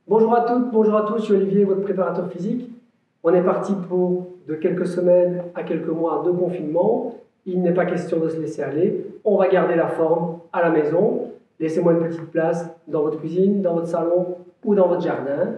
Bonjour à toutes, bonjour à tous, je suis Olivier, votre préparateur physique. On est parti pour de quelques semaines à quelques mois de confinement. Il n'est pas question de se laisser aller. On va garder la forme à la maison. Laissez-moi une petite place dans votre cuisine, dans votre salon ou dans votre jardin.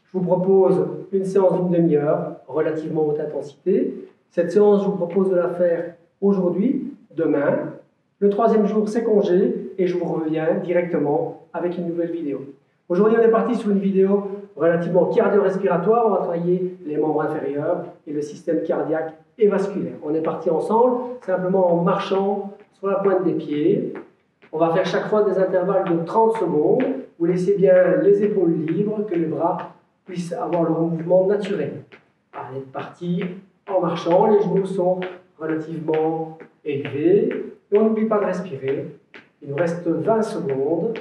Je vous propose une séance d'une demi-heure, relativement haute intensité. Cette séance, je vous propose de la faire aujourd'hui, demain. Le troisième jour, c'est congé et je vous reviens directement avec une nouvelle vidéo. Aujourd'hui, on est parti sur une vidéo relativement cardio-respiratoire. On va travailler les membres inférieurs et le système cardiaque et vasculaire. On est parti ensemble, simplement en marchant sur la pointe des pieds. On va faire chaque fois des intervalles de 30 secondes. Vous laissez bien les épaules libres, que les bras puissent avoir leur mouvement naturel. On est parti en marchant, les genoux sont relativement élevés. Et on n'oublie pas de respirer. Il nous reste 20 secondes.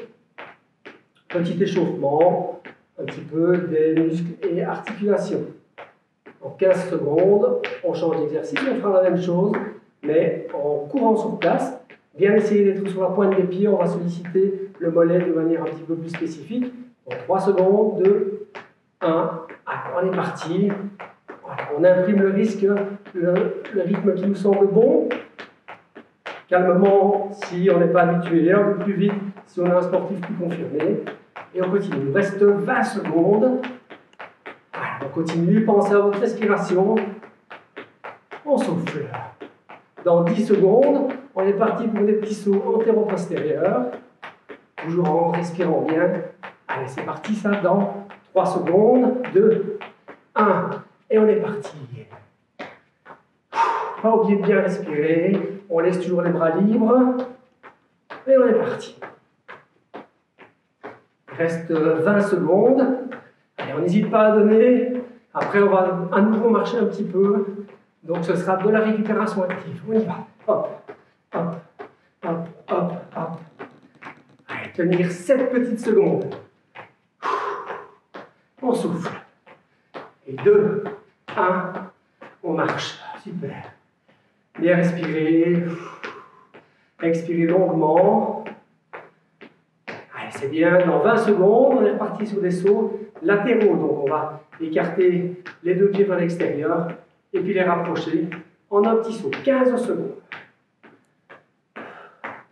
Petit échauffement, un petit peu des muscles et articulations. En 15 secondes, on change d'exercice, on fera la même chose, mais en courant sur place. Bien essayer d'être sur la pointe des pieds, on va solliciter le mollet de manière un petit peu plus spécifique. En 3 secondes, 2, 1, on est parti. Voilà, on imprime le rythme qui nous semble bon. Calmement, si on n'est pas habitué, un peu plus vite, si on est un sportif plus confirmé. Et on continue. Il nous reste 20 secondes. Voilà, on continue. Pensez à votre respiration. On souffle. Dans 10 secondes, on est parti pour des petits sauts antéro-postérieurs. Toujours en respirant bien. Allez, c'est parti, ça. Dans 3 secondes. 2, 1. Et on est parti. Pas oublier de bien respirer. On laisse toujours les bras libres. Et on est parti. Il reste 20 secondes. Allez, on n'hésite pas à donner. Après, on va à nouveau marcher un petit peu. Donc, ce sera de la récupération active. On y va. Hop, hop, hop, hop, hop. Allez, tenir 7 petites secondes. On souffle. Et 2, 1, on marche. Super. Bien respirer. Expirer longuement. Allez, c'est bien. Dans 20 secondes, on est reparti sur des sauts latéraux. Donc, on va écarter les deux pieds vers l'extérieur et puis les rapprocher en un petit saut. 15 secondes.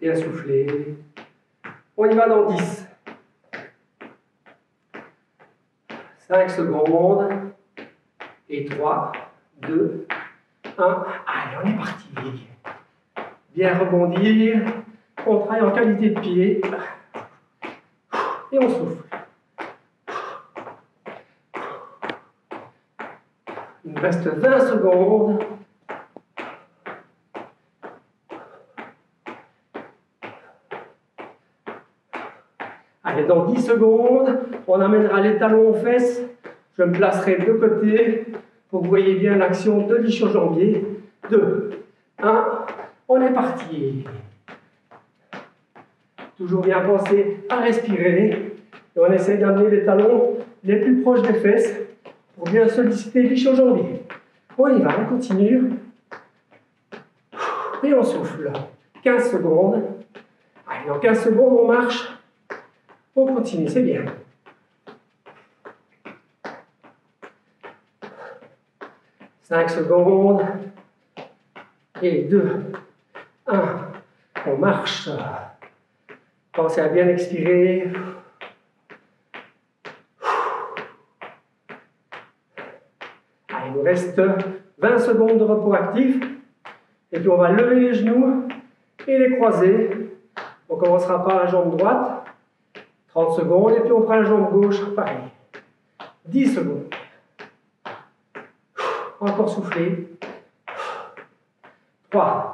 Bien souffler. On y va dans 10. 5 secondes. Et 3, 2, 1. Allez, on est parti. Bien rebondir. On travaille en qualité de pied. Et on souffle. Il nous reste 20 secondes. Allez, dans 10 secondes, on amènera les talons aux fesses. Je me placerai de côté pour que vous voyez bien l'action de l'ischio-jambier. 2, 1, on est parti. Toujours bien penser à respirer. Et on essaie d'amener les talons les plus proches des fesses pour bien solliciter l'ischio-jambier. On y va, on continue. Et on souffle. 15 secondes. Allez, dans 15 secondes, on marche. On continue, c'est bien. 5 secondes. Et 2, 1. On marche. Pensez à bien expirer. Allez, il nous reste 20 secondes de repos actif. Et puis on va lever les genoux et les croiser. On commencera par la jambe droite. 30 secondes. Et puis on fera la jambe gauche. Pareil. 10 secondes. Encore souffler. 3,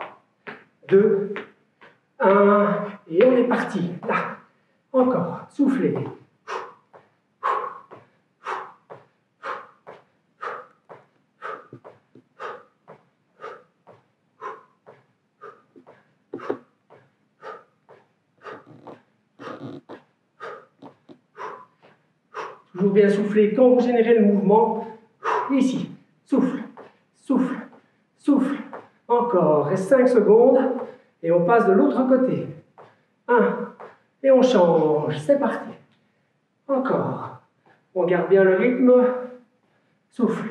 2, 1. Et on est parti. Là. Encore. Soufflez. Toujours bien souffler quand vous générez le mouvement. Ici. Souffle. Souffle. Souffle. Encore. Reste 5 secondes. Et on passe de l'autre côté. 1. Et on change. C'est parti. Encore. On garde bien le rythme. Souffle.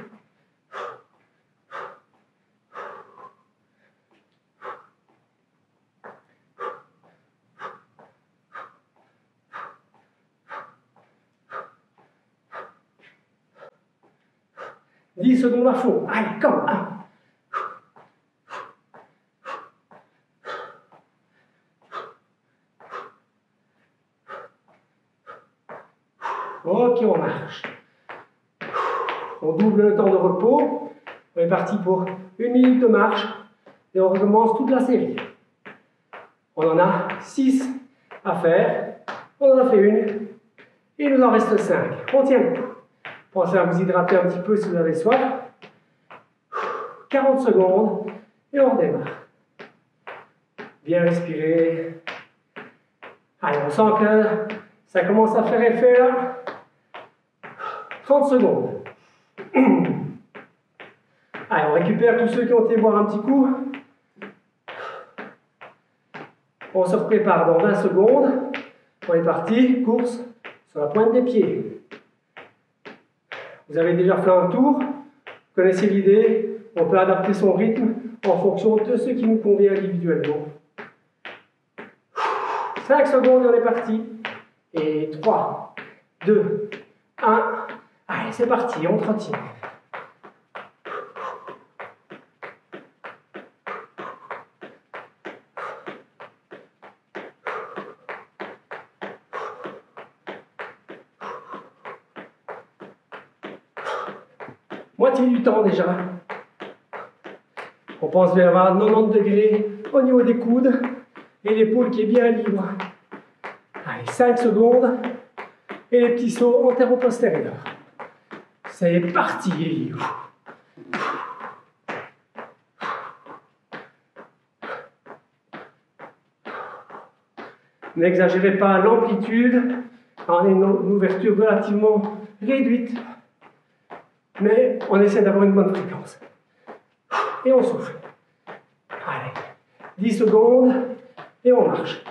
Dix secondes à fond. Allez, comme un. Ok, on marche. On double le temps de repos. On est parti pour 1 minute de marche. Et on recommence toute la série. On en a 6 à faire. On en a fait une. Et il nous en reste 5. On tient le coup. Pensez à vous hydrater un petit peu si vous avez soif. 40 secondes. Et on redémarre. Bien respirer. Allez, on sent que ça commence à faire effet là. 30 secondes. Allez, on récupère tous ceux qui ont été boire un petit coup. On se prépare dans 20 secondes. On est parti, course sur la pointe des pieds. Vous avez déjà fait un tour. Vous connaissez l'idée. On peut adapter son rythme en fonction de ce qui nous convient individuellement. 5 secondes et on est parti. Et 3, 2, 1. Allez, c'est parti, on trottine. Moitié du temps déjà. On pense bien avoir 90 degrés au niveau des coudes et l'épaule qui est bien libre. Allez, 5 secondes et les petits sauts antéro-postérieurs. C'est parti. N'exagérez pas l'amplitude. On a une ouverture relativement réduite. Mais on essaie d'avoir une bonne fréquence. Et on souffle. Allez, 10 secondes et on marche.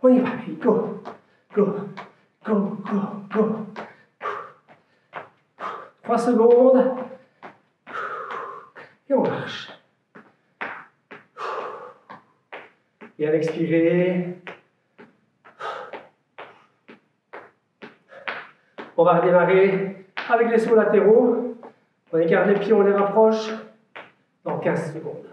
On y va, go, go, go, go, go. 3 secondes et on marche. Bien expirer. On va redémarrer avec les sauts latéraux. On écarte les pieds, on les rapproche dans 15 secondes.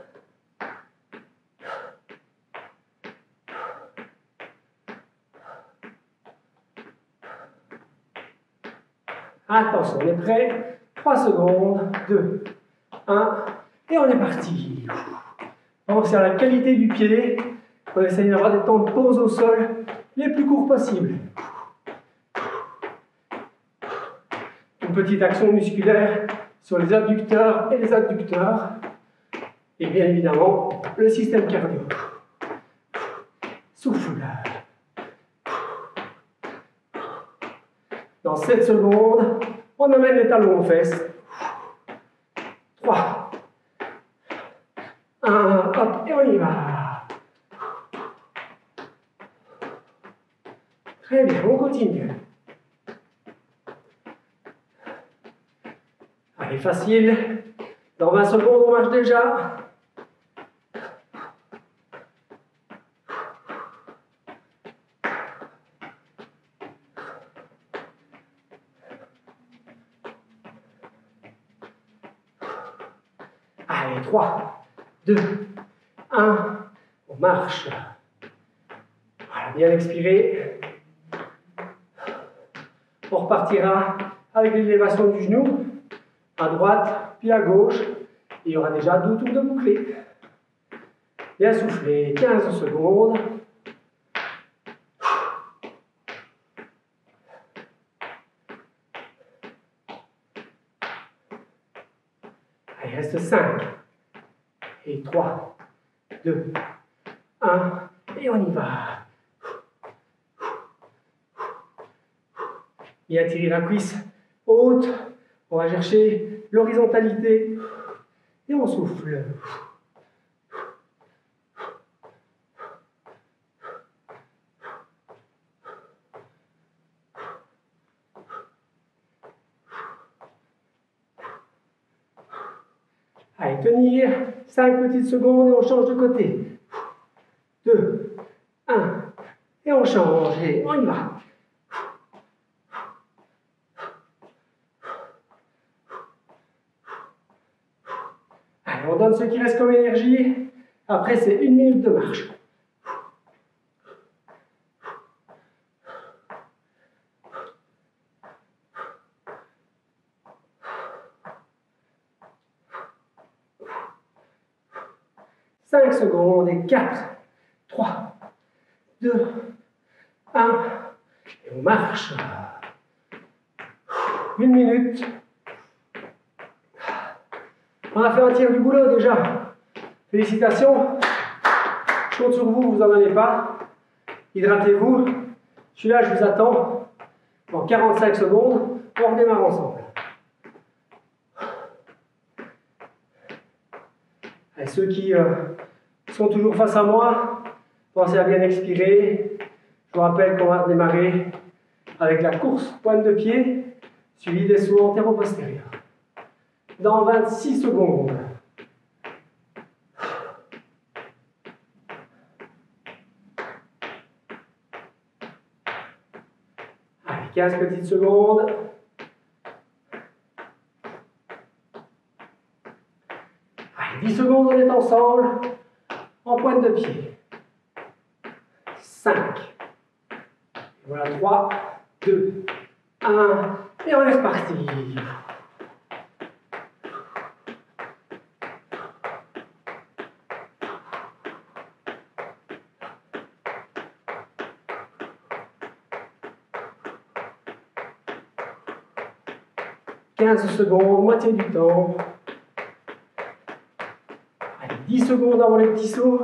Attention, on est prêt. 3 secondes, 2, 1, et on est parti. Pensez à la qualité du pied. On essaye d'avoir des temps de pause au sol les plus courts possibles. Une petite action musculaire sur les abducteurs et les adducteurs. Et bien évidemment, le système cardio. Souffle. Dans 7 secondes, on amène les talons aux fesses. 3, 1, hop, et on y va. Très bien, on continue. Allez, facile. Dans 20 secondes, on marche déjà. Allez, 3, 2, 1, on marche. Voilà, bien expiré. On repartira avec l'élévation du genou, à droite, puis à gauche. Il y aura déjà 2 tours de bouclé. Bien souffler, 15 secondes. Il reste 5. Et 3, 2, 1. Et on y va. Bien tirer la cuisse haute. On va chercher l'horizontalité. Et on souffle. Allez, tenir 5 petites secondes et on change de côté. 2, 1, et on change, et on y va. Allez, on donne ce qui reste comme énergie. Après, c'est 1 minute de marche. Cinq secondes et 4, 3, 2, 1. Et on marche. 1 minute. On a fait un tiers du boulot déjà. Félicitations. Je compte sur vous, vous n'en allez pas. Hydratez-vous. Je suis là, je vous attends. Dans 45 secondes, on redémarre ensemble. Et ceux qui sont toujours face à moi, pensez à bien expirer. Je vous rappelle qu'on va redémarrer avec la course pointe de pied, suivie des sauts antéro-postérieurs. Dans 26 secondes. Allez, 15 petites secondes. Allez, 10 secondes, on est ensemble. En pointe de pied. 5. Voilà, 3, 2, 1. Et on est reparti. « 15 secondes, moitié du temps. Allez, 10 secondes avant les petits sauts.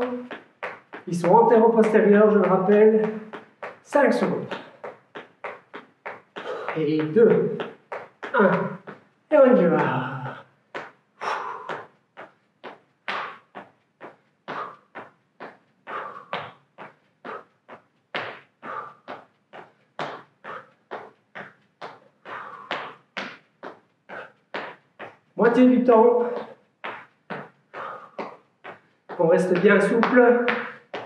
Ils sont antéro-postérieurs, je le rappelle. 5 secondes. Et 2, 1. Et on y va. Moitié du temps. On reste bien souple.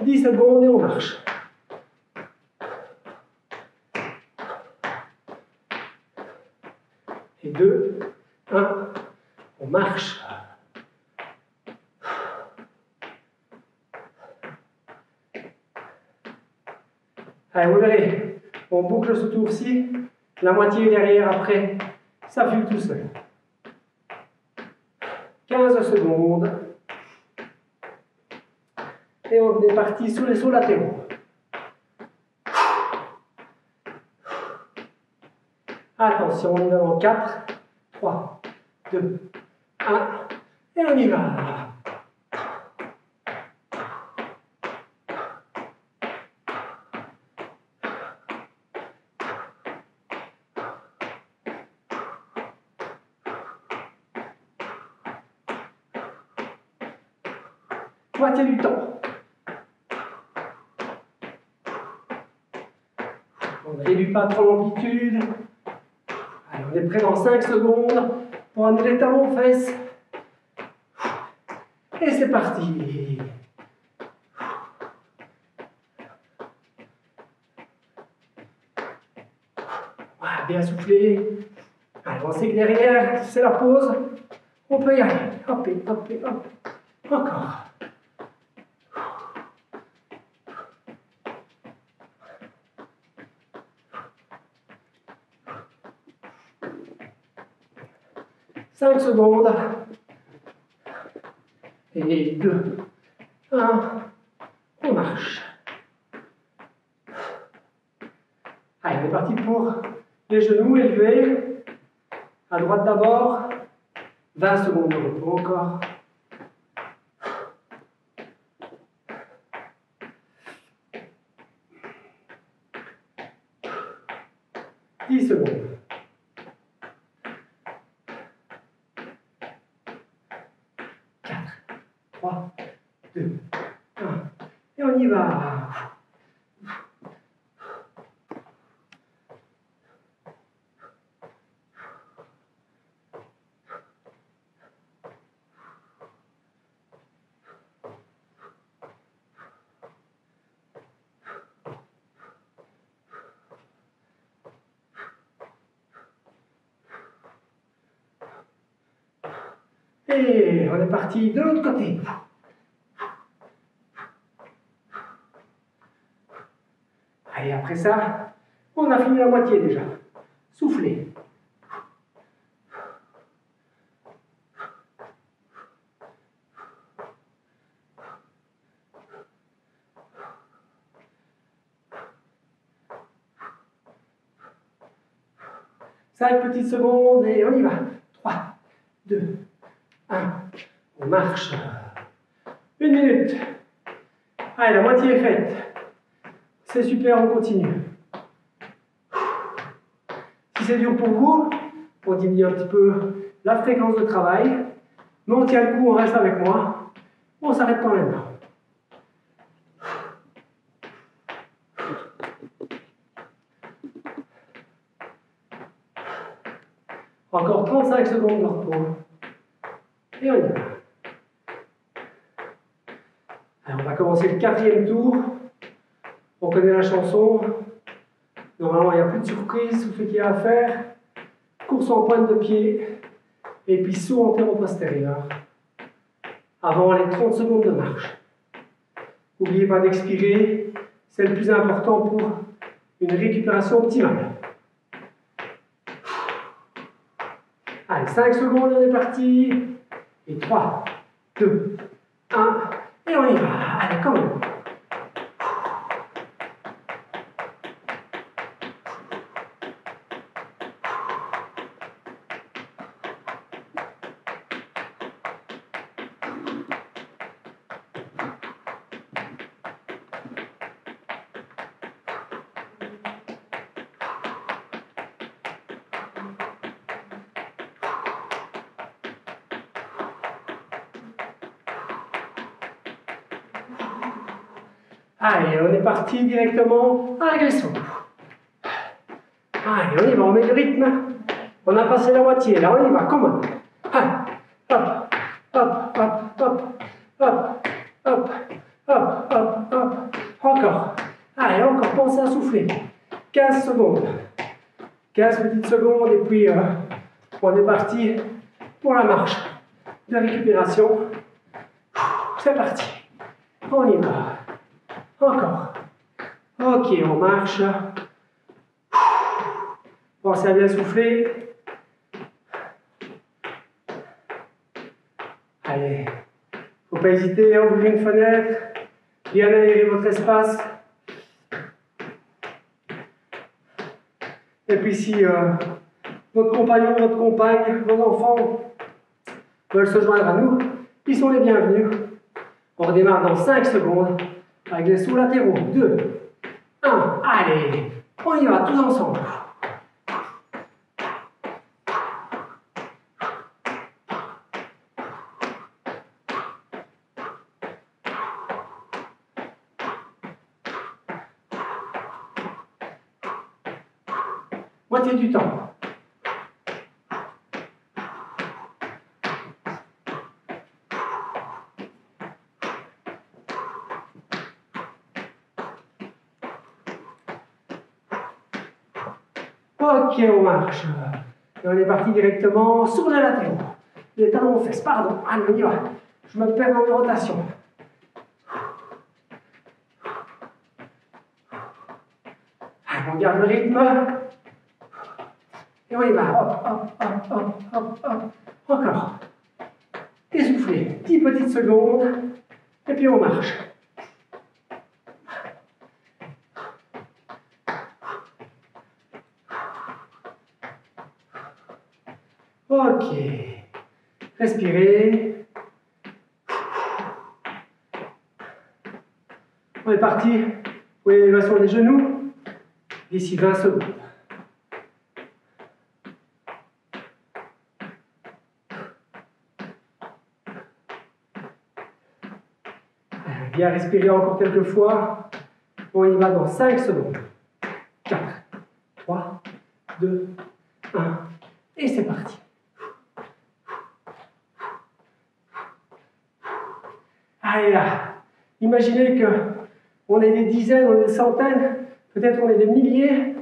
10 secondes et on marche. Et 2, 1, on marche. Allez, vous verrez, on boucle ce tour-ci, la moitié derrière après, ça file tout seul. 15 secondes. Et on est parti sur les sauts latéraux. Attention, on y va dans 4, 3, 2, 1, et on y va. Moitié du temps. On ne réduit pas trop l'amplitude. Allez, on est prêt dans 5 secondes pour amener les talons aux fesses. Et c'est parti. Voilà, bien soufflé. Allez, on sait que derrière, c'est la pause. On peut y aller. Hop, hop, hop. Encore. Cinq secondes. Et 2, 1. On marche. Allez, on est parti pour les genoux élevés. À droite d'abord. 20 secondes de repos encore. 10 secondes. 4, 3, 2, 1. Et on y va. Et on est parti de l'autre côté. Allez, après ça, on a fini la moitié déjà. Soufflez. Cinq petites secondes et on y va. 3, 2, 1. On marche. 1 minute. Allez, la moitié est faite. C'est super, on continue. Si c'est dur pour vous, on diminue un petit peu la fréquence de travail. Mais on tient le coup, on reste avec moi. On s'arrête pas maintenant. Encore 35 secondes de repos. Et on y va. Alors on va commencer le 4e tour. On connaît la chanson. Normalement, il n'y a plus de surprise. Tout ce qu'il y a à faire. Course en pointe de pied. Et puis saut antéro-postérieur. Avant les 30 secondes de marche. N'oubliez pas d'expirer. C'est le plus important pour une récupération optimale. Allez, 5 secondes, on est parti. Et 3, 2, 1. Et on y va. Allez, quand même. Allez, on est parti directement à l'agression. Allez, on y va, on met le rythme. On a passé la moitié, là on y va, comment? Hop, hop, hop, hop, hop, hop, hop, hop, hop. Encore. Allez, encore, pensez à souffler. 15 secondes. 15 petites secondes et puis on est parti pour la marche de récupération. C'est parti. On y va. Encore. Ok, on marche. Pensez à bien souffler. Allez. Faut pas hésiter à ouvrir une fenêtre. Bien aérer votre espace. Et puis si votre compagnon, votre compagne, vos enfants veulent se joindre à nous, ils sont les bienvenus. On redémarre dans 5 secondes. Avec les sauts latéraux. 2, 1, allez, on y va tous ensemble. Moitié du temps. Ok, on marche. Et on est parti directement sur les latéraux. Les talons aux fesses, pardon. Allez, on y va. Je me perds dans mes rotations. Allez, on garde le rythme. Et on y va. Hop, hop, hop, hop, hop, hop. Encore. Essoufflez. 10 petites secondes. Et puis on marche. Ok. Respirez. On est parti pour l'élévation des genoux d'ici 20 secondes. Bien respirer encore quelques fois. On y va dans 5 secondes. 4, 3, 2, 1. Et c'est parti. Allez là, imaginez qu'on est des dizaines, on est des centaines, peut-être on est des milliers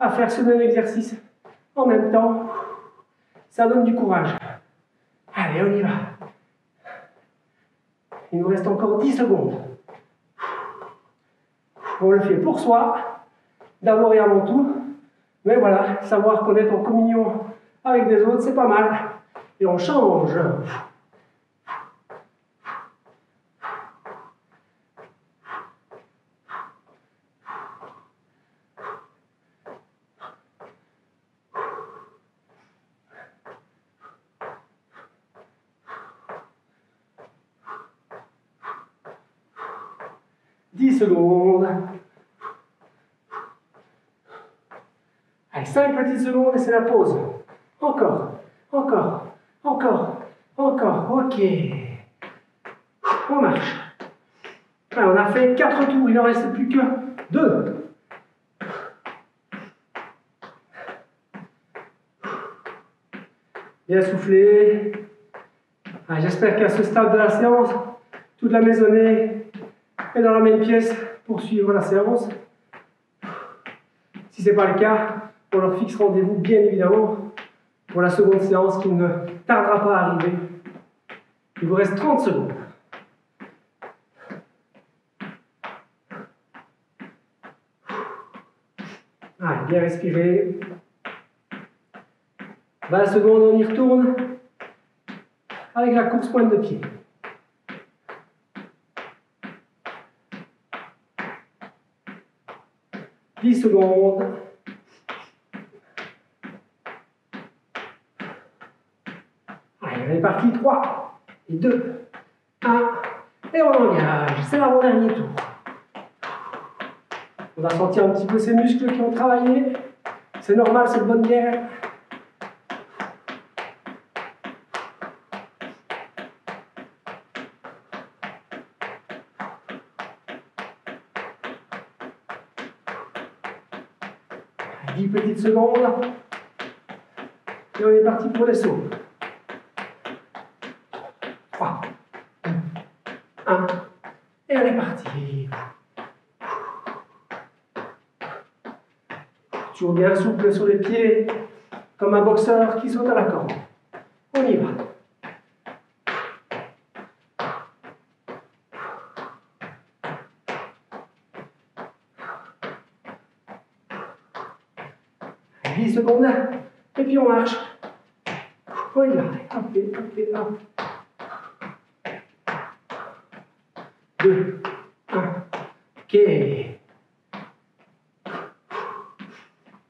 à faire ce même exercice en même temps. Ça donne du courage. Allez, on y va. Il nous reste encore 10 secondes. On le fait pour soi, d'abord et avant tout. Mais voilà, savoir qu'on est en communion avec des autres, c'est pas mal. Et on change. 10 secondes. Allez, 5 petites secondes et c'est la pause. Encore, encore, encore, encore. Ok. On marche. Alors, on a fait 4 tours, il n'en reste plus que 2. Bien soufflé. J'espère qu'à ce stade de la séance, toute la maisonnée est dans la même pièce pour suivre la séance. Si ce n'est pas le cas, on leur fixe rendez-vous bien évidemment pour la seconde séance qui ne tardera pas à arriver. Il vous reste 30 secondes. Allez, bien respirer. 20 secondes, on y retourne avec la course pointe de pied. « 10 secondes. Allez, on est parti. 3, et 2, 1, et on engage. C'est l'avant-dernier tour. On va sentir un petit peu ces muscles qui ont travaillé. C'est normal, c'est de bonne guerre. « 10 petites secondes. Et on est parti pour les sauts. 3, 2, 1. Et on est parti. Toujours bien souple sur les pieds, comme un boxeur qui saute à la corde. On y va. « 10 secondes, et puis on marche. On y va. Hop, hop, hop. 2, 1. Ok.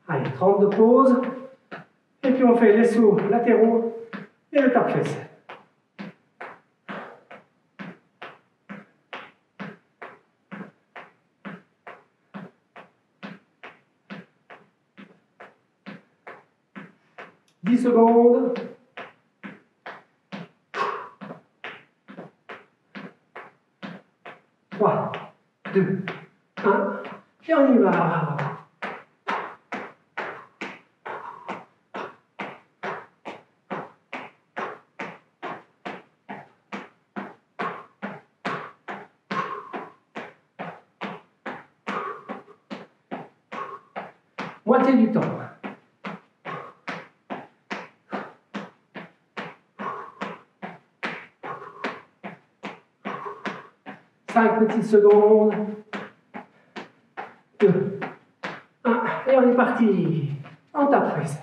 Allez, 30 de pause. Et puis on fait les sauts latéraux et le tape-fesse. « 10 secondes. 3, 2, 1. Et on y va. Moitié du temps. Cinq petites secondes. 2, 1. Et on est parti. On tape fesse.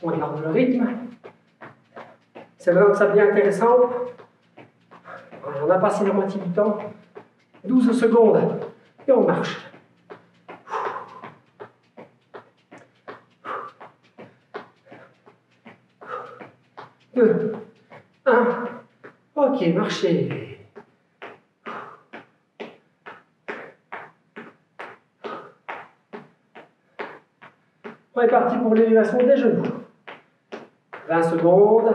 On garde le rythme. C'est vraiment que ça devient intéressant. On a passé la moitié du temps. 12 secondes. Et on marche. Deux, 1. Ok, marchez. On est parti pour l'élévation des genoux. 20 secondes.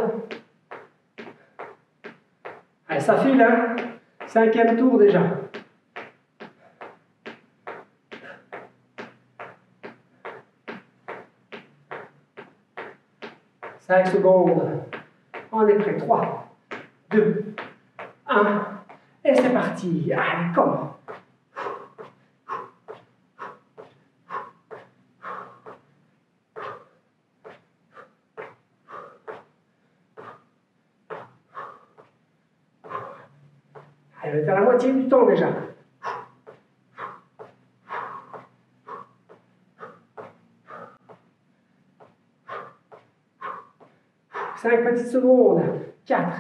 Allez, ça file, hein? 5e tour déjà. « 5 secondes. On est prêt. 3, 2, 1. Et c'est parti. Allez, comment? Elle va faire la moitié du temps déjà. 5 petites secondes. 4,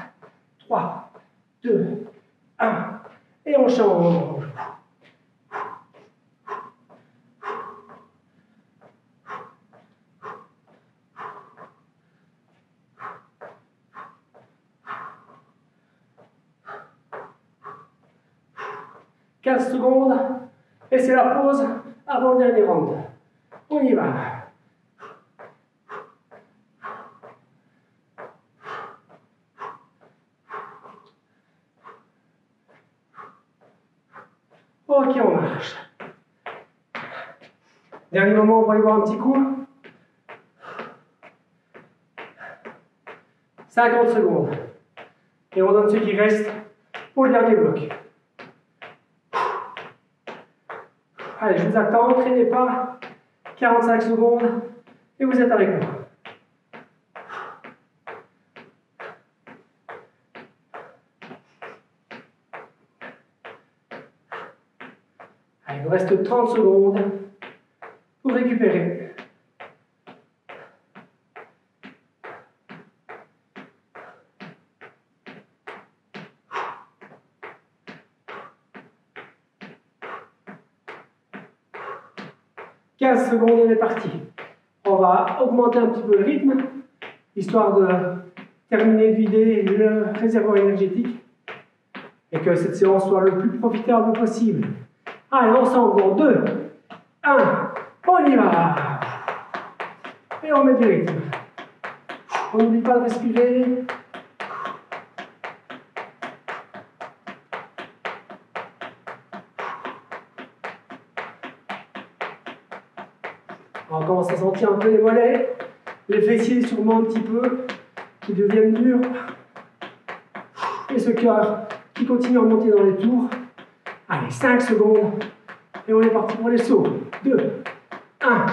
3, 2, 1. Et on change. « 15 secondes, et c'est la pause avant le dernier round. On y va. Ok, on marche. Dernier moment, on va aller voir un petit coup. 50 secondes. Et on donne ce qui reste pour le dernier bloc. Allez, je vous attends, ne traînez pas. 45 secondes. Et vous êtes avec moi. Allez, il vous reste 30 secondes pour récupérer. « 15 secondes, on est parti. On va augmenter un petit peu le rythme, histoire de terminer de vider le réservoir énergétique et que cette séance soit le plus profitable possible. Allez, ensemble, dans 2, 1, on y va. Et on met du rythme. On n'oublie pas de respirer. On commence à sentir un peu les mollets, les fessiers sûrement un petit peu, qui deviennent durs. Et ce cœur qui continue à monter dans les tours. Allez, 5 secondes. Et on est parti pour les sauts. 2, 1.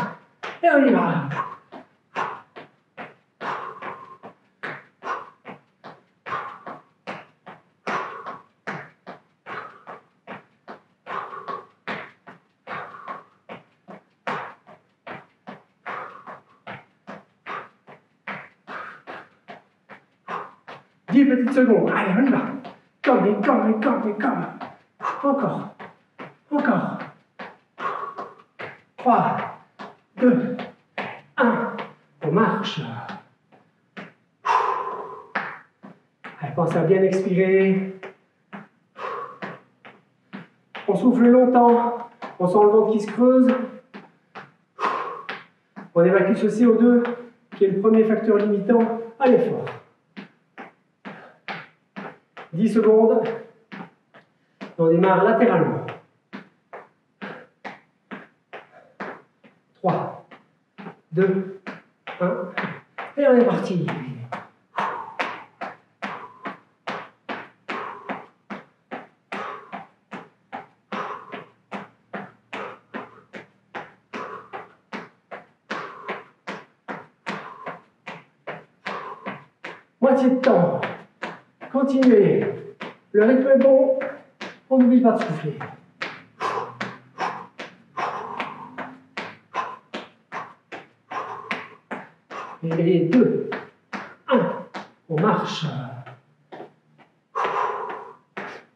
Et on y va. Petites secondes. Allez, on y va. Comme. Encore. 3, 2, 1. On marche. Allez, pensez à bien expirer. On souffle longtemps. On sent le ventre qui se creuse. On évacue ce CO2 qui est le premier facteur limitant à l'effort. 10 secondes. On démarre latéralement. 3, 2, 1. Et on est parti. Moitié de temps. Continuez. Le rythme est bon. On n'oublie pas de souffler. Et 2, 1. On marche.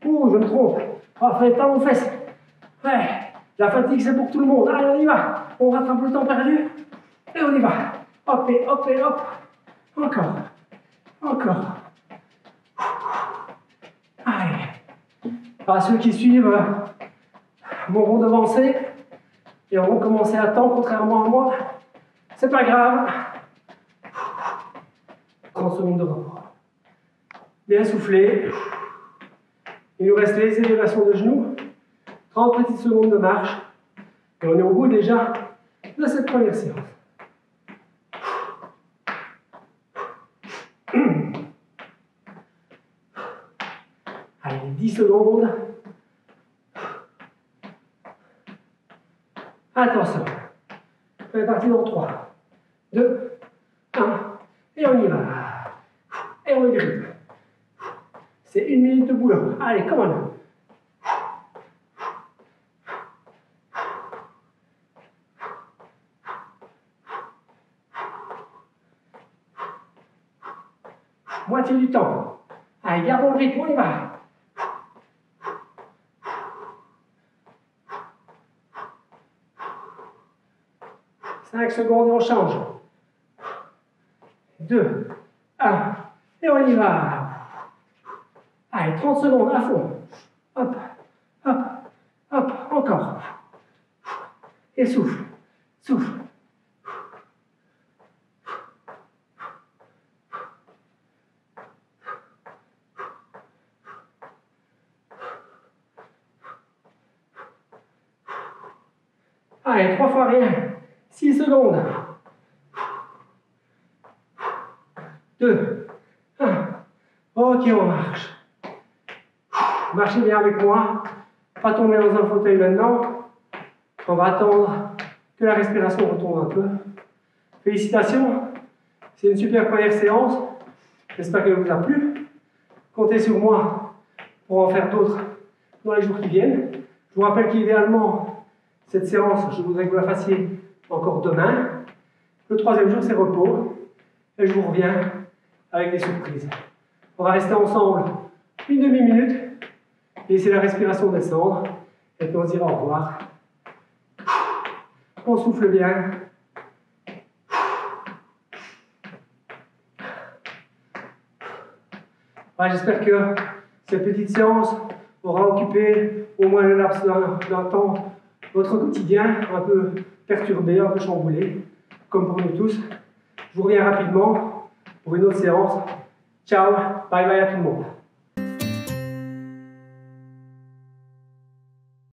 Ouh, je me trompe. On va faire les talons aux fesses. Ouais. La fatigue, c'est pour tout le monde. Allez, on y va. On rattrape le temps perdu. Et on y va. Hop et hop et hop. Encore. Allez. À ceux qui suivent m'auront devancé et auront commencé à temps, contrairement à moi. C'est pas grave. 30 secondes de repos. Bien soufflé. Il nous reste les élévations de genoux. 30 petites secondes de marche. Et on est au bout déjà de cette première séance. Allez, 10 secondes. Attention. On est parti dans 3, 2, 1. Et on y va. Et on y rythme. C'est 1 minute de boulot. Allez, come on. moitié du temps. Allez, gardons le rythme, on y va. 5 secondes et on change. 2, 1, et on y va. Allez, 30 secondes à fond. Hop, hop, hop, encore. Et souffle, souffle. Allez, 3 fois rien. 6 secondes. 2, 1. Ok, on marche. Marchez bien avec moi. Pas tomber dans un fauteuil maintenant. On va attendre que la respiration retombe un peu. Félicitations. C'est une super première séance. J'espère qu'elle vous a plu. Comptez sur moi pour en faire d'autres dans les jours qui viennent. Je vous rappelle qu'idéalement, cette séance, je voudrais que vous la fassiez encore demain. Le 3e jour, c'est repos. Et je vous reviens avec des surprises. On va rester ensemble une demi-minute. Laissez la respiration descendre. Et puis on se dira au revoir. On souffle bien. Voilà, j'espère que cette petite séance aura occupé au moins le laps d'un temps votre quotidien, un peu perturbé, un peu chamboulé, comme pour nous tous. Je vous reviens rapidement pour une autre séance. Ciao, bye bye à tout le monde.